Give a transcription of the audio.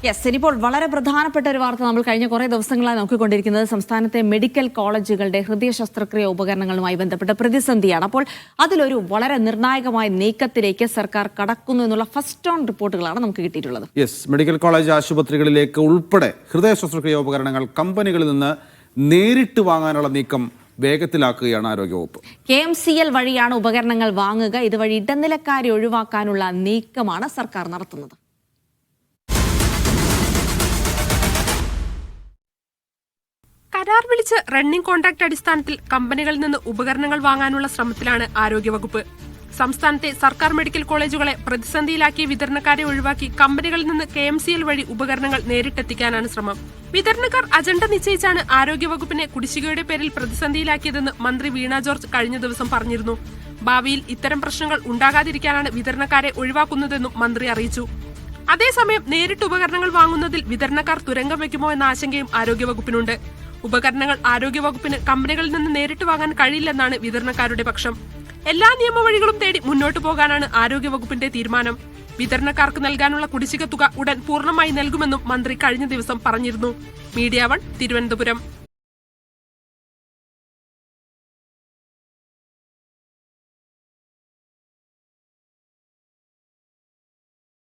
Yes, ഇനിയിപ്പോൾ വളരെ പ്രധാനപ്പെട്ട ഒരു വാർത്ത നമ്മൾ കഴിഞ്ഞ കുറേ ദിവസങ്ങളായി നോക്കിക്കൊണ്ടിരിക്കുന്നത് സംസ്ഥാനത്തെ മെഡിക്കൽ കോളേജുകളുടെ ഹൃദയ ശസ്ത്രക്രിയ ഉപകരണങ്ങളുമായി ബന്ധപ്പെട്ട പ്രതിസന്ധിയാണ്. അപ്പോൾ അതിലൊരു വളരെ നിർണായകമായ നീക്കത്തിലേക്ക് സർക്കാർ കടക്കുന്നു എന്നുള്ള ഫസ്റ്റ് ഓൺ റിപ്പോർട്ടുകളാണ് നമുക്ക് കിട്ടിയിട്ടുള്ളത്. യെസ്, മെഡിക്കൽ കോളേജ് ആശുപത്രികളിലേക്ക് ഉൾപ്പെടെ ഹൃദയ ശസ്ത്രക്രിയ ഉപകരണങ്ങൾ കമ്പനികളിൽ നിന്ന് നേരിട്ട് വാങ്ങാനുള്ള നീക്കം വേഗത്തിലാക്കുകയാണ് ആരോഗ്യവകുപ്പ്. KMCL വഴിയാണ് ഉപകരണങ്ങൾ വാങ്ങുക. ഇതുവഴി ഇടനിലക്കാരെ ഒഴിവാക്കാനുള്ള നീക്കമാണ് സർക്കാർ നടത്തുന്നത്. കരാർ വിളിച്ച് റണ്ണിംഗ് കോൺട്രാക്ട് അടിസ്ഥാനത്തിൽ കമ്പനികളിൽ നിന്ന് ഉപകരണങ്ങൾ വാങ്ങാനുള്ള ശ്രമത്തിലാണ് ആരോഗ്യവകുപ്പ്. സംസ്ഥാനത്തെ സർക്കാർ മെഡിക്കൽ കോളേജുകളെ പ്രതിസന്ധിയിലാക്കിയ വിതരണക്കാരെ ഒഴിവാക്കി കമ്പനികളിൽ നിന്ന് KMCL വഴി ഉപകരണങ്ങൾ നേരിട്ടെത്തിക്കാനാണ് ശ്രമം. വിതരണക്കാർ അജണ്ട നിശ്ചയിച്ചാണ് ആരോഗ്യവകുപ്പിനെ കുടിശ്ശികയുടെ പേരിൽ പ്രതിസന്ധിയിലാക്കിയതെന്ന് മന്ത്രി വീണ ജോർജ് കഴിഞ്ഞ ദിവസം പറഞ്ഞിരുന്നു. ഭാവിയിൽ ഇത്തരം പ്രശ്നങ്ങൾ ഉണ്ടാകാതിരിക്കാനാണ് വിതരണക്കാരെ ഒഴിവാക്കുന്നതെന്നും മന്ത്രി അറിയിച്ചു. അതേസമയം നേരിട്ട് ഉപകരണങ്ങൾ വാങ്ങുന്നതിൽ വിതരണക്കാർ തുരങ്കം വെക്കുമോ എന്ന ആശങ്കയും ആരോഗ്യവകുപ്പിനുണ്ട്. ഉപകരണങ്ങൾ ആരോഗ്യവകുപ്പിന് കമ്പനികളിൽ നിന്ന് നേരിട്ട് വാങ്ങാൻ കഴിയില്ലെന്നാണ് വിതരണക്കാരുടെ പക്ഷം. എല്ലാ നിയമവഴികളും തേടി മുന്നോട്ടു പോകാനാണ് ആരോഗ്യവകുപ്പിന്റെ തീരുമാനം. വിതരണക്കാർക്ക് നൽകാനുള്ള കുടിശ്ശിക തുക ഉടൻ പൂർണ്ണമായി നൽകുമെന്നും മന്ത്രി കഴിഞ്ഞ ദിവസം പറഞ്ഞിരുന്നു. മീഡിയ 1 തിരുവനന്തപുരം.